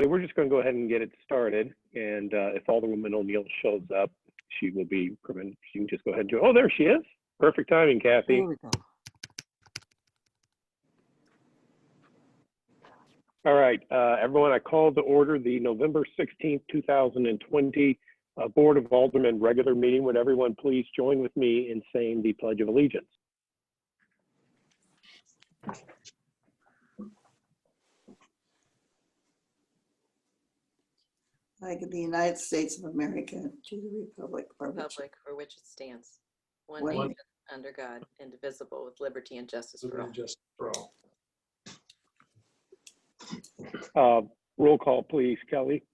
we're just going to go ahead and get it started. And if Alderwoman O'Neill shows up, she will be permitted. She can just go ahead and do it. Oh, there she is. Perfect timing, Kathy. There we go. All right, everyone, I call to order the November 16th, 2020 Board of Aldermen regular meeting. Would everyone please join with me in saying the Pledge of Allegiance? Flag of the United States of America, to the republic for which it stands, one One nation, under God, indivisible, with liberty and justice for all. Roll call, please, Kelly.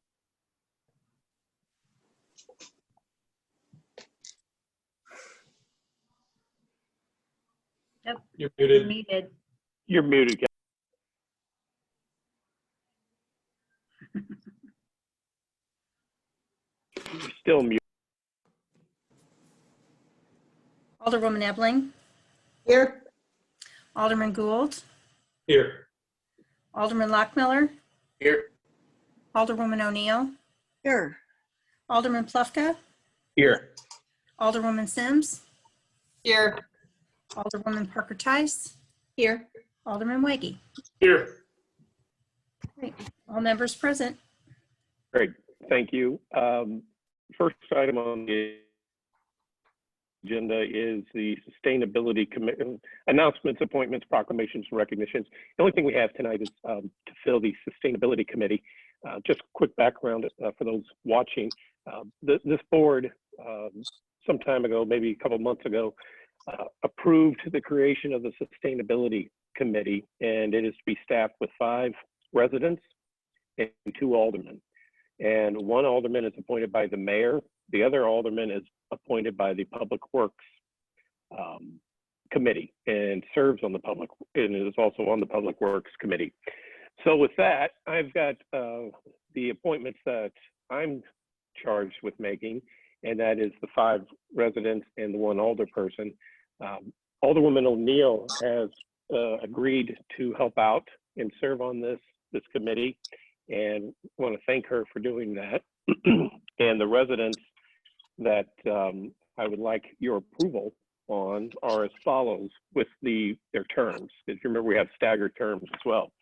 Yep. You're muted. You're muted. You're muted, Kelly. You're still muted. Alderwoman Ebling, Here. Alderman Gould, Here. Alderman Lockmiller, Here. Alderwoman O'Neill, Here. Alderman Plufka, Here. Alderwoman Sims, Here. Alderwoman Parker Tice, Here. Alderman Weggie. Here. Great. All members present. Great, thank you. First item on the agenda is the Sustainability Committee announcements, appointments, proclamations, and recognitions. The only thing we have tonight is to fill the Sustainability Committee. Just quick background for those watching. This board, some time ago, maybe a couple months ago, approved the creation of the Sustainability Committee, and it is to be staffed with 5 residents and 2 aldermen. And 1 alderman is appointed by the mayor. The other alderman is appointed by the Public Works Committee and serves on the and is also on the Public Works Committee. So with that, I've got the appointments that I'm charged with making, and that is the 5 residents and the 1 alderperson. Alderwoman O'Neill has agreed to help out and serve on this committee, and want to thank her for doing that. And the residents that I would like your approval on are as follows with their terms. If you remember, we have staggered terms as well.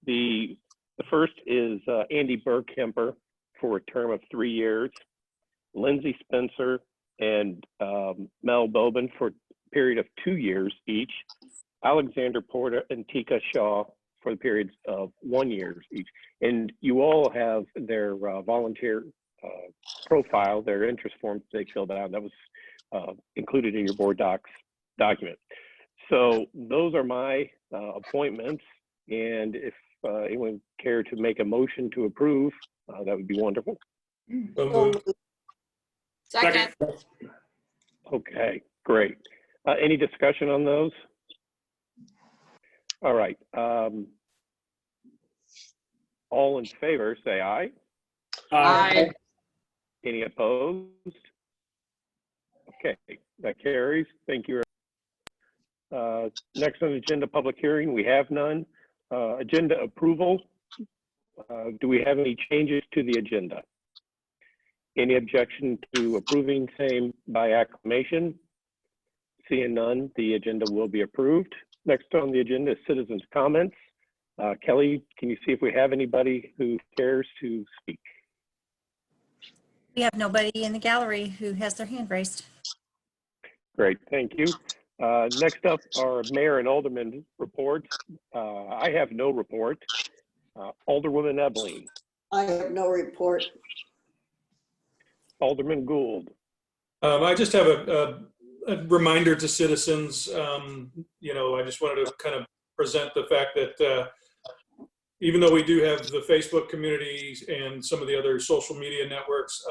The first is Andy Burkemper for a term of 3 years, Lindsay Spencer and Mel Bobin for a period of 2 years each, Alexander Porter and Tika Shaw for the periods of 1 year each. And you all have their volunteer profile, their interest forms they filled out. That was included in your board docs document. So those are my appointments. And if anyone cared to make a motion to approve, that would be wonderful. Second. Okay, great. Any discussion on those? All right. All in favor, say aye. Aye. Any opposed? Okay, that carries. Thank you. Next on the agenda, public hearing. We have none. Agenda approval. Do we have any changes to the agenda? Any objection to approving same by acclamation? Seeing none, the agenda will be approved. Next on the agenda is citizens' comments. Kelly, can you see if we have anybody who cares to speak? We have nobody in the gallery who has their hand raised. Great, thank you. Next up are mayor and alderman reports. I have no report. Alderwoman Ebling. I have no report. Alderman Gould. I just have a reminder to citizens. I just wanted to kind of present the fact that even though we do have the Facebook communities and some of the other social media networks,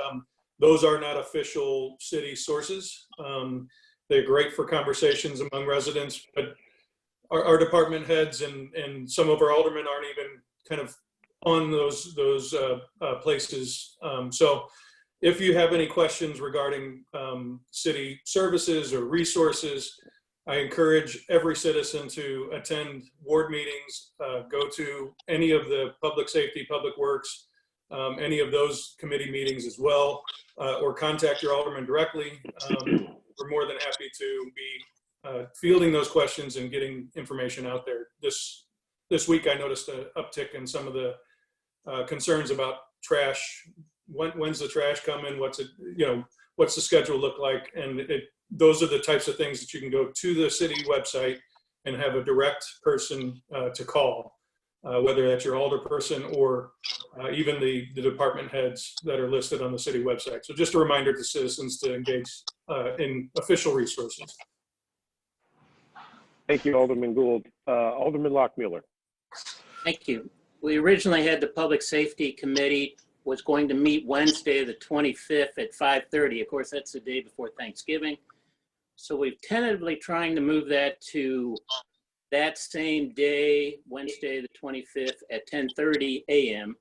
those are not official city sources. They're great for conversations among residents, but our department heads and some of our aldermen aren't even kind of on those places. So if you have any questions regarding city services or resources, I encourage every citizen to attend ward meetings, go to any of the public safety, public works, any of those committee meetings as well, or contact your alderman directly. We're more than happy to be fielding those questions and getting information out there. This week, I noticed an uptick in some of the concerns about trash. When's the trash coming? What's the schedule look like? And those are the types of things that you can go to the city website and have a direct person to call, whether that's your alderperson or even the department heads that are listed on the city website. So just a reminder to citizens to engage in official resources. Thank you, Alderman Gould. Alderman Lockmuller. Thank you. We originally had the Public Safety Committee was going to meet Wednesday, the 25th at 5:30. Of course, that's the day before Thanksgiving. So we've tentatively trying to move that to that same day, Wednesday, the 25th at 10:30 a.m.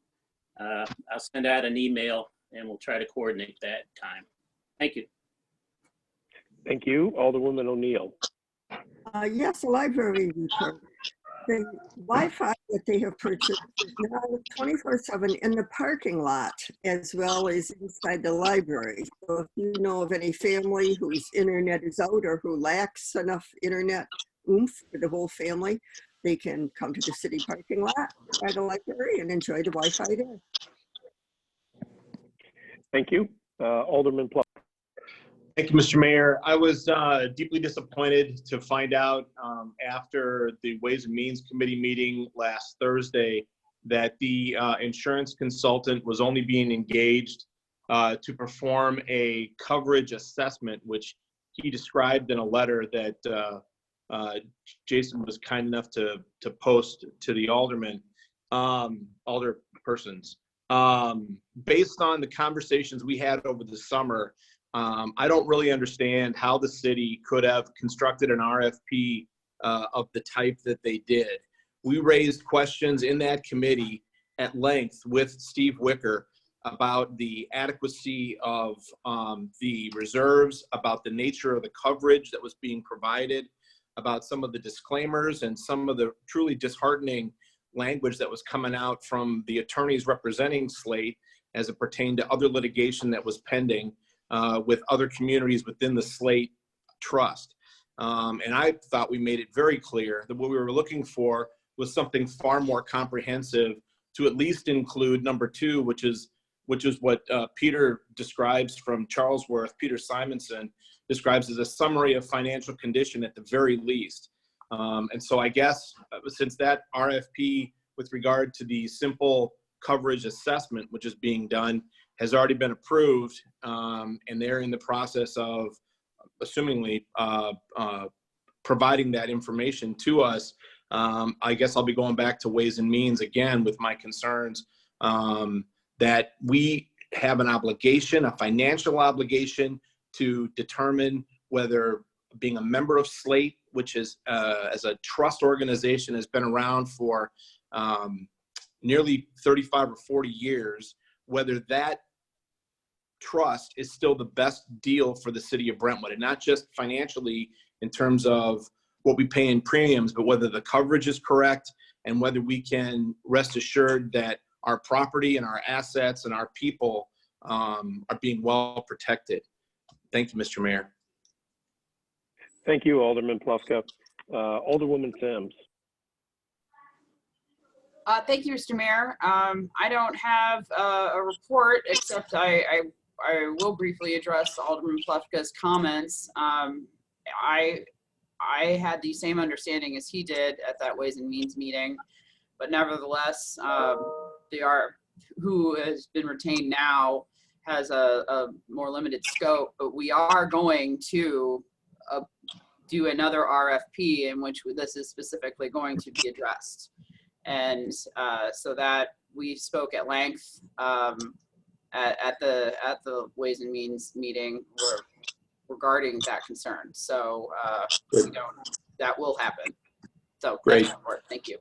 I'll send out an email and we'll try to coordinate that time. Thank you. Thank you, Alderwoman O'Neill. Yes, a library report. The Wi-Fi that they have purchased is now 24/7 in the parking lot as well as inside the library. So if you know of any family whose internet is out or who lacks enough internet oomph for the whole family, they can come to the city parking lot by the library and enjoy the Wi-Fi there. Thank you, Alderman Pluck. Thank you, Mr. Mayor. I was deeply disappointed to find out after the Ways and Means Committee meeting last Thursday that the insurance consultant was only being engaged to perform a coverage assessment, which he described in a letter that Jason was kind enough to post to the alderpersons. Based on the conversations we had over the summer, I don't really understand how the city could have constructed an RFP of the type that they did. We raised questions in that committee at length with Steve Wicker about the adequacy of the reserves, about the nature of the coverage that was being provided, about some of the disclaimers and some of the truly disheartening language that was coming out from the attorneys representing Slate as it pertained to other litigation that was pending with other communities within the Slate Trust. And I thought we made it very clear that what we were looking for was something far more comprehensive to at least include number 2, which is what Peter describes from Charlesworth, Peter Simonson describes as a summary of financial condition at the very least. And so I guess since that RFP with regard to the simple coverage assessment, which is being done, has already been approved, and they're in the process of, assumingly, providing that information to us. I guess I'll be going back to Ways and Means again with my concerns that we have an obligation, a financial obligation, to determine whether being a member of Slate, which is as a trust organization has been around for nearly 35 or 40 years, whether that trust is still the best deal for the city of Brentwood, and not just financially in terms of what we pay in premiums, but whether the coverage is correct and whether we can rest assured that our property and our assets and our people are being well protected. Thank you, Mr. Mayor. Thank you, Alderman Plufka. Alderwoman Sims. Thank you, Mr. Mayor. I don't have a report, except I will briefly address Alderman Plufka's comments. I had the same understanding as he did at that Ways and Means meeting, but nevertheless, who has been retained now has a more limited scope, but we are going to do another RFP in which this is specifically going to be addressed. And so that we spoke at length at the Ways and Means meeting regarding that concern. So that will happen. So Great. Thank you.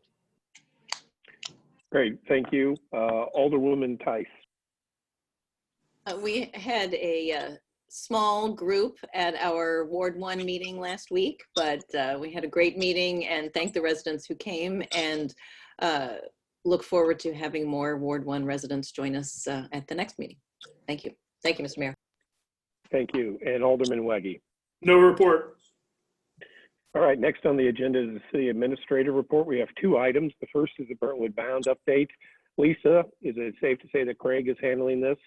Great, thank you. Alderwoman Tice. We had a small group at our Ward 1 meeting last week, but we had a great meeting and thank the residents who came, and look forward to having more Ward 1 residents join us at the next meeting. Thank you. Thank you, Mr. Mayor. Thank you. And Alderman Weggie. No report. All right, next on the agenda is the city administrator report. We have 2 items. The first is the Brentwood Bound update. Lisa, is it safe to say that Craig is handling this?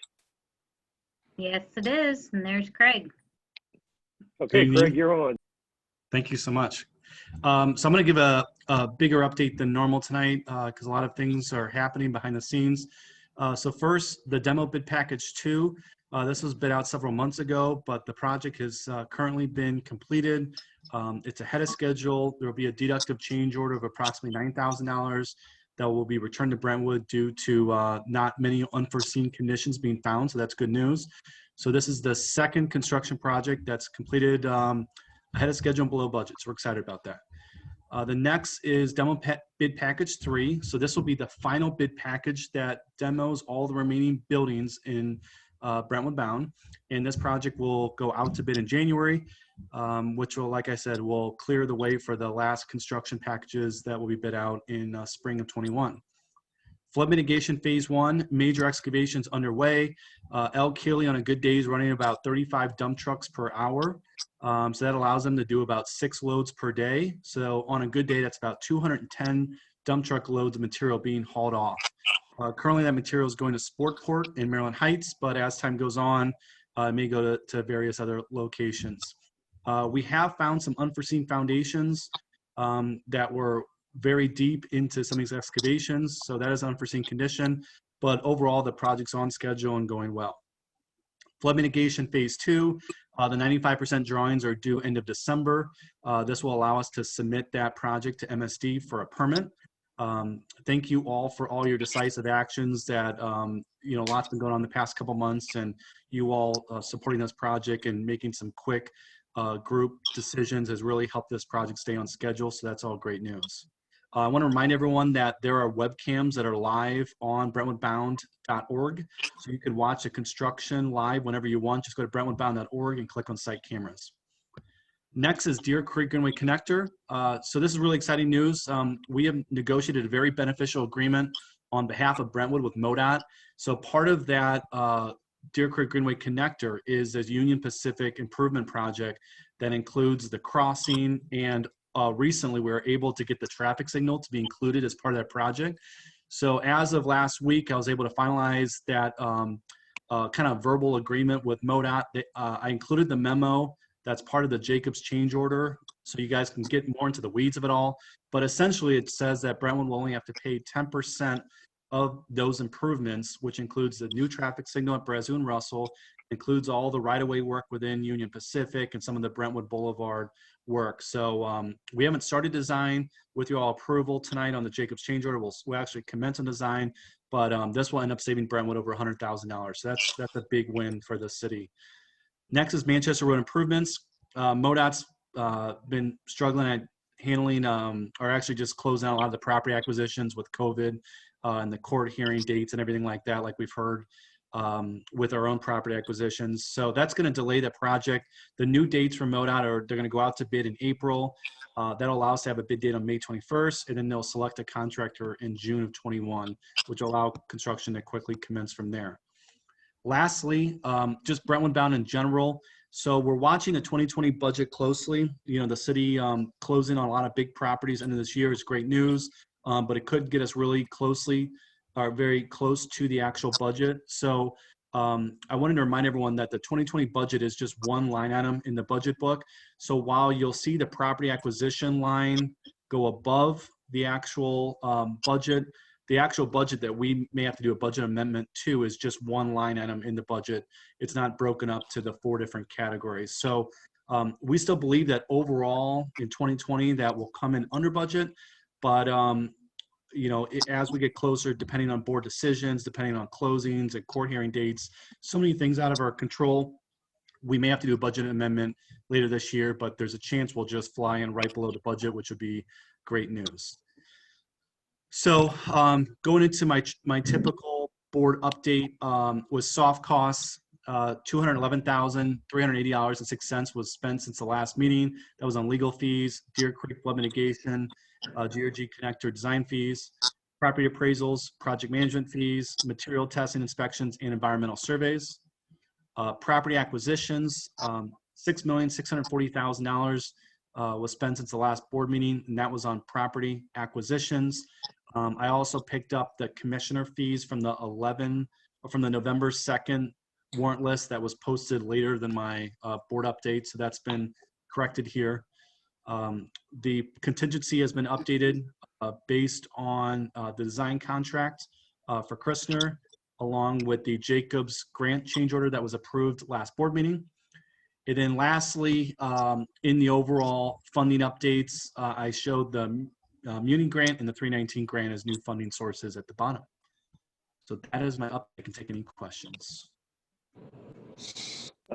Yes, it is. And there's Craig. Okay, Good Craig, evening. you're on. Thank you so much. So I'm going to give a bigger update than normal tonight because a lot of things are happening behind the scenes. So first, the demo bid package 2. This was bid out several months ago, but the project has currently been completed. It's ahead of schedule. There will be a deductive change order of approximately $9,000 that will be returned to Brentwood due to not many unforeseen conditions being found. So that's good news. So this is the second construction project that's completed ahead of schedule and below budget. So we're excited about that. The next is demo bid package 3. So this will be the final bid package that demos all the remaining buildings in Brentwood Bound. And this project will go out to bid in January, which will, like I said, will clear the way for the last construction packages that will be bid out in spring of 21. Flood mitigation phase 1, major excavations underway. L. Keeley on a good day is running about 35 dump trucks per hour. So that allows them to do about 6 loads per day. So on a good day, that's about 210 dump truck loads of material being hauled off. Currently, that material is going to Sportport in Maryland Heights, but as time goes on, it may go to various other locations. We have found some unforeseen foundations that were very deep into some of these excavations. So that is an unforeseen condition, but overall the project's on schedule and going well. Flood mitigation phase 2, the 95% drawings are due end of December. This will allow us to submit that project to MSD for a permit. Thank you all for all your decisive actions that, you know, lots been going on the past couple months, and you all supporting this project and making some quick group decisions has really helped this project stay on schedule. So that's all great news. I want to remind everyone that there are webcams that are live on brentwoodbound.org. So you can watch the construction live whenever you want. Just go to brentwoodbound.org and click on site cameras. Next is Deer Creek Greenway Connector. So this is really exciting news. We have negotiated a very beneficial agreement on behalf of Brentwood with MoDOT. So part of that Deer Creek Greenway Connector is this Union Pacific improvement project that includes the crossing, and recently we were able to get the traffic signal to be included as part of that project. So as of last week, I was able to finalize that kind of verbal agreement with MoDOT. I included the memo that's part of the Jacobs change order, so you guys can get more into the weeds of it all. But essentially it says that Brentwood will only have to pay 10% of those improvements, which includes the new traffic signal at Brazu and Russell, includes all the right-of-way work within Union Pacific and some of the Brentwood Boulevard work. So we haven't started design. With your all approval tonight on the Jacobs change order, we'll actually commence on design, but this will end up saving Brentwood over $100,000. So that's a big win for the city. Next is Manchester Road improvements. MoDOT's been struggling at handling, or actually just closing out a lot of the property acquisitions with COVID and the court hearing dates and everything like that, like we've heard with our own property acquisitions. So that's going to delay the project. The new dates from MoDOT are they're going to go out to bid in April. That'll allow us to have a bid date on May 21st, and then they'll select a contractor in June of 21, which will allow construction to quickly commence from there. Lastly, just Brentwood Bound in general. So we're watching the 2020 budget closely. You know, the city closing on a lot of big properties end of this year is great news, but it could get us really closely, or very close to the actual budget. So I wanted to remind everyone that the 2020 budget is just one line item in the budget book. So while you'll see the property acquisition line go above the actual budget, the actual budget that we may have to do a budget amendment to is just one line item in the budget. It's not broken up to the 4 different categories. So we still believe that overall in 2020 that will come in under budget, but you know, as we get closer, depending on board decisions, depending on closings and court hearing dates, so many things out of our control, we may have to do a budget amendment later this year, but there's a chance we'll just fly in right below the budget, which would be great news. So going into my typical board update with soft costs, $211,380.06 was spent since the last meeting. That was on legal fees, Deer Creek flood mitigation, GRG connector design fees, property appraisals, project management fees, material testing inspections, and environmental surveys. Property acquisitions, $6,640,000 was spent since the last board meeting, and that was on property acquisitions. I also picked up the commissioner fees from the November 2nd warrant list that was posted later than my board update, so that's been corrected here. The contingency has been updated based on the design contract for Christner, along with the Jacobs grant change order that was approved last board meeting. And then lastly, in the overall funding updates, I showed the Muni grant and the 319 grant as new funding sources at the bottom. So that is my update. I can take any questions.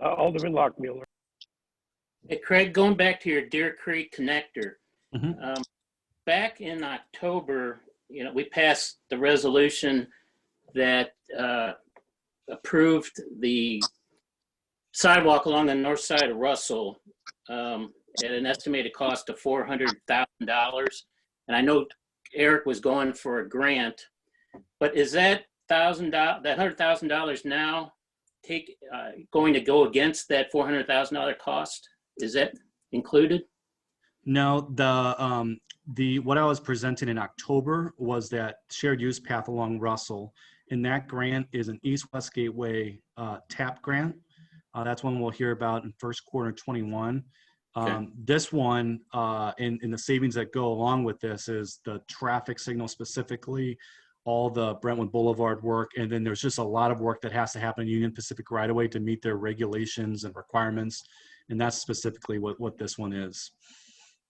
Alderman Lockmuller. Hey, Craig, going back to your Deer Creek connector, Mhm. back in October, we passed the resolution that approved the sidewalk along the north side of Russell at an estimated cost of $400,000. And I know Eric was going for a grant, but is that $100,000 now going to go against that $400,000 cost? Is that included? No, what I was presenting in October was that shared use path along Russell, and that grant is an East-West Gateway TAP grant. That's one we'll hear about in first quarter 21. Okay. This one, in the savings that go along with this is the traffic signal specifically, all the Brentwood Boulevard work, and then there's just a lot of work that has to happen in Union Pacific right away to meet their regulations and requirements, and that's specifically what this one is.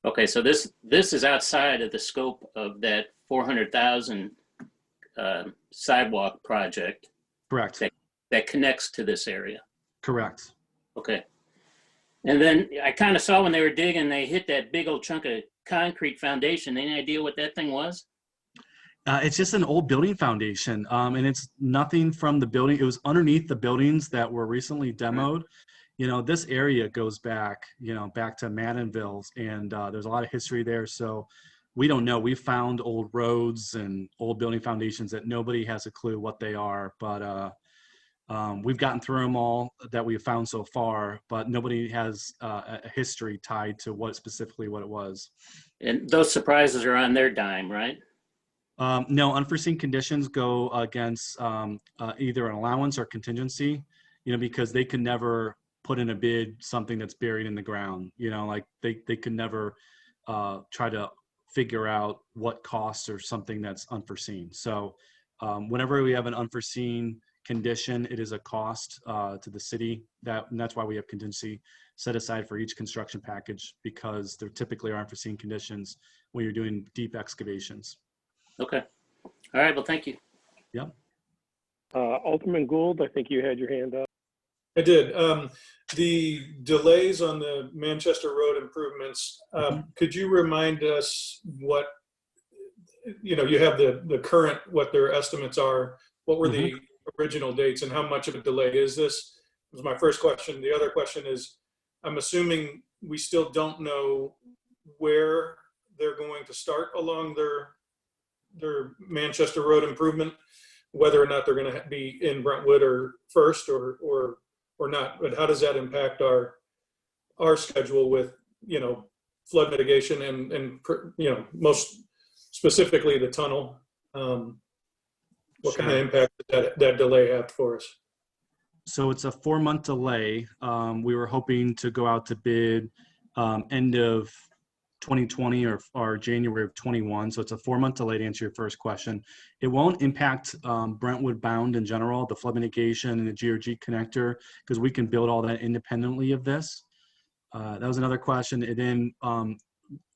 Okay, so this is outside of the scope of that 400,000 sidewalk project. Correct. That connects to this area. Correct. Okay. And then I kind of saw when they were digging, they hit that big old chunk of concrete foundation. Any idea what that thing was? It's just an old building foundation, and it's nothing from the building. It was underneath the buildings that were recently demoed. This area goes back, back to Maddenville's, and there's a lot of history there. So we don't know. We found old roads and old building foundations that nobody has a clue what they are, but we've gotten through them all that we've found so far, but nobody has a history tied to what it was. And those surprises are on their dime, right? No, unforeseen conditions go against either an allowance or contingency, because they can never put in a bid something that's buried in the ground, like they could never try to figure out what costs or something that's unforeseen. So whenever we have an unforeseen condition, it is a cost to the city, and that's why we have contingency set aside for each construction package, because there typically are unforeseen conditions when you're doing deep excavations. Okay. All right. Well, thank you. Yep. Alderman Gould, I think you had your hand up. I did. The delays on the Manchester Road improvements, could you remind us what, you have the current, what their estimates are? What were the original dates and how much of a delay is this? Was my first question. The other question is, I'm assuming we still don't know where they're going to start along their Manchester Road improvement, whether or not they're going to be in Brentwood or first or not. But how does that impact our schedule with flood mitigation and most specifically the tunnel? What kind of impact did that delay have for us? So it's a 4-month delay. We were hoping to go out to bid end of 2020 or January of 21. So it's a 4-month delay to answer your first question. It won't impact Brentwood Bound in general, the flood mitigation and the GRG connector, because we can build all that independently of this. That was another question. And then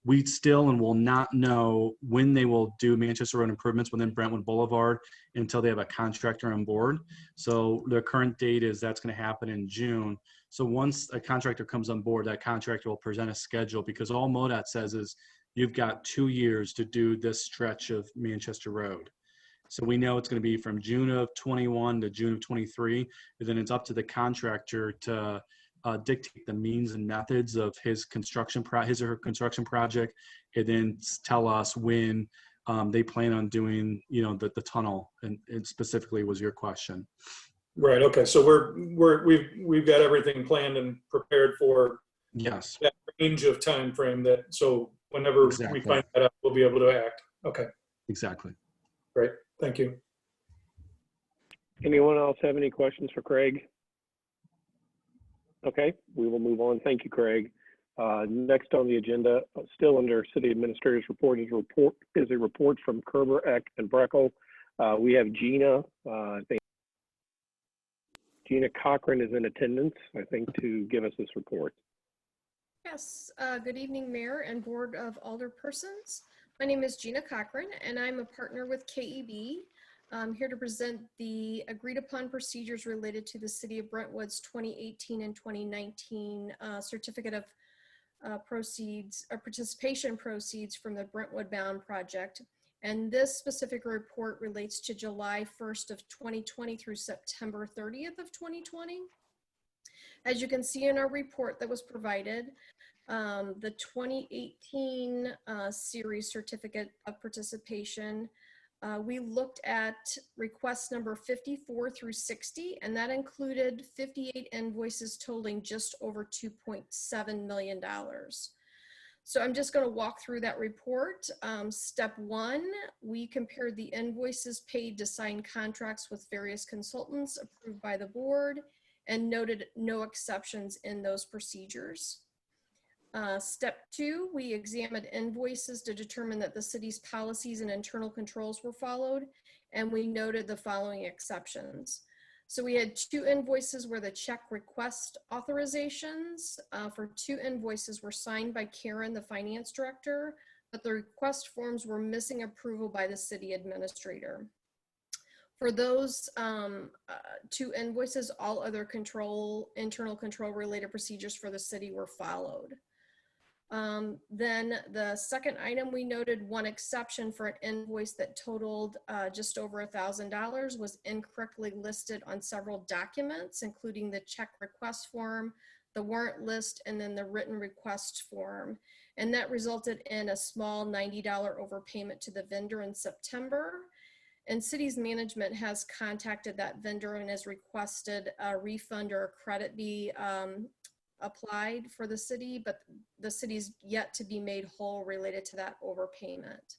we still and will not know when they will do Manchester Road improvements within Brentwood Boulevard until they have a contractor on board. So the current date is that's going to happen in June. So once a contractor comes on board, that contractor will present a schedule, because all MoDOT says is you've got 2 years to do this stretch of Manchester Road. So we know it's going to be from June of 21 to June of 23, and then it's up to the contractor to dictate the means and methods of his his or her construction project, and then tell us when they plan on doing, the tunnel, and specifically was your question. Right. Okay. So we've got everything planned and prepared for Yes. that range of time frame. So whenever Exactly. we find that out, we'll be able to act. Okay. Exactly. Great. Thank you. Anyone else have any questions for Craig? Okay, we will move on. Thank you, Craig. Next on the agenda, still under City Administrator's report, is a report from Kerber, Eck, and Breckel. We have Gina. I think Gina Cochran is in attendance, I think, to give us this report. Yes, good evening, Mayor and Board of Alderpersons. My name is Gina Cochran, and I'm a partner with KEB. I'm here to present the agreed upon procedures related to the City of Brentwood's 2018 and 2019 certificate of participation proceeds from the Brentwood Bound project. And this specific report relates to July 1st of 2020 through September 30th of 2020. As you can see in our report that was provided, the 2018 series certificate of participation, we looked at request number 54 through 60, and that included 58 invoices totaling just over $2.7 million. So I'm just going to walk through that report. Step 1, we compared the invoices paid to sign contracts with various consultants approved by the board and noted no exceptions in those procedures. Step 2, we examined invoices to determine that the city's policies and internal controls were followed, and we noted the following exceptions. So we had 2 invoices where the check request authorizations for 2 invoices were signed by Karen, the finance director, but the request forms were missing approval by the city administrator. For those 2 invoices, all other internal control related procedures for the city were followed. Then the second item, we noted 1 exception for an invoice that totaled just over $1,000 was incorrectly listed on several documents, including the check request form, the warrant list, and then the written request form. And that resulted in a small $90 overpayment to the vendor in September. And city's management has contacted that vendor and has requested a refund or a credit be applied for the city, but the city's yet to be made whole related to that overpayment.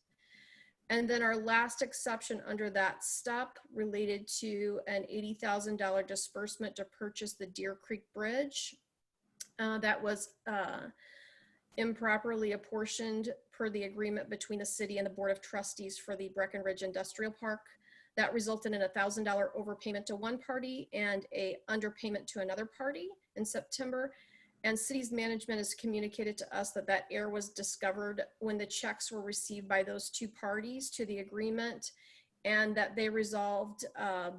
And then our last exception under that step related to an $80,000 disbursement to purchase the Deer Creek Bridge. That was improperly apportioned per the agreement between the city and the Board of Trustees for the Breckenridge Industrial Park. That resulted in a $1,000 overpayment to one party and a underpayment to another party in September. And city's management has communicated to us that that error was discovered when the checks were received by those 2 parties to the agreement, and that they resolved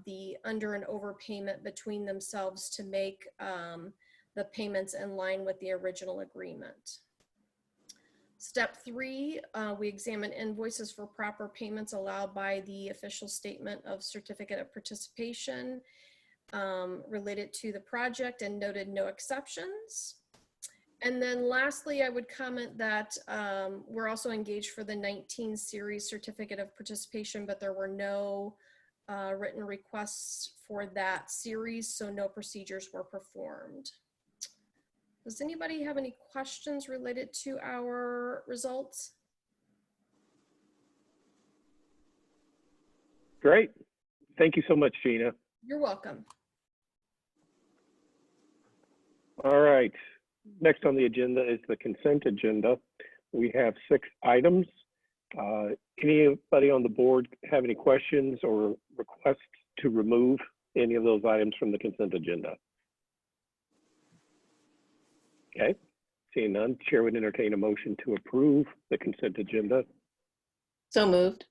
the under and overpayment between themselves to make the payments in line with the original agreement. Step 3, we examine invoices for proper payments allowed by the official statement of certificate of participation related to the project and noted no exceptions. And then lastly, I would comment that we're also engaged for the 19 series certificate of participation, but there were no written requests for that series, so no procedures were performed. Does anybody have any questions related to our results? Great. Thank you so much, Gina. You're welcome. All right. Next on the agenda is the consent agenda. We have 6 items. Anybody on the board have any questions or requests to remove any of those items from the consent agenda? Okay, seeing none, Chair would entertain a motion to approve the consent agenda. So moved.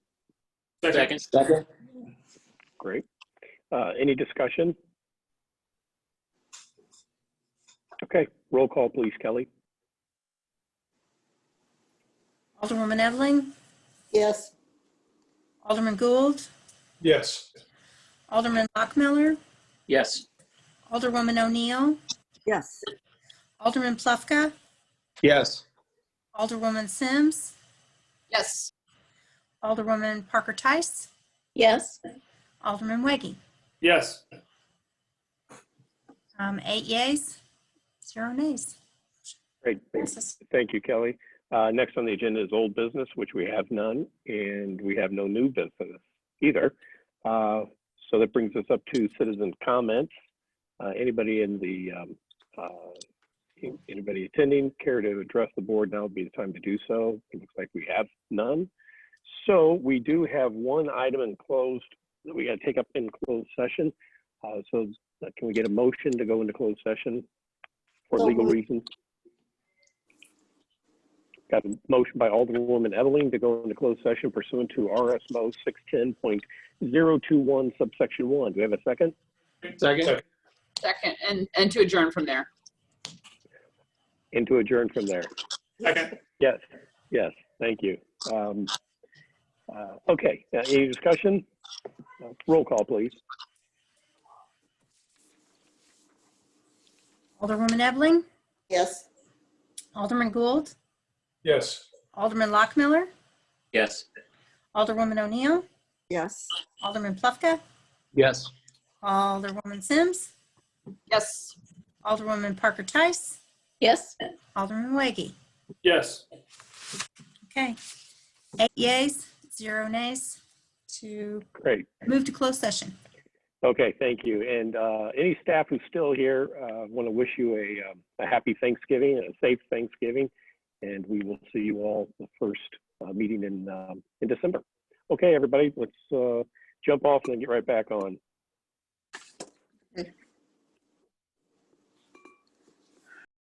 Second. Great. Any discussion? Okay, roll call, please, Kelly. Alderwoman Edling, Yes. Alderman Gould, Yes. Alderman Lockmiller, Yes. Alderwoman O'Neill, Yes. Alderman Plufka, Yes. Alderwoman Sims, Yes. Alderwoman Parker Tice, Yes. Alderman Weggie. Yes. 8 yeas, 0 nays. Great. Thank you, Kelly. Next on the agenda is old business, which we have none, and we have no new business either. So that brings us up to citizen comments. Anybody in the anybody attending care to address the board? Now would be the time to do so. It looks like we have none. So we do have one item in closed that we got to take up in closed session. So can we get a motion to go into closed session for legal reasons? Got a motion by Alderwoman Eveling to go into closed session pursuant to RSMO 610.021 subsection 1. Do we have a second? Second. Second, and to adjourn from there. And to adjourn from there. Second. Yes, yes, thank you. Okay, any discussion? Roll call, please. Alderwoman Eveling, Yes. Alderman Gould, Yes. Alderman Lockmiller, Yes. Alderwoman O'Neill, Yes. Alderman Plufka, Yes. Alderwoman Sims, Yes. Alderwoman Parker Tice, Yes. Alderman Weggie. Yes. Okay. 8 yeas, 0 nays to Great. move to closed session. Okay, thank you. And any staff who's still here, want to wish you a happy Thanksgiving and a safe Thanksgiving. And we will see you all the first meeting in December. Okay, everybody, let's jump off and then get right back on.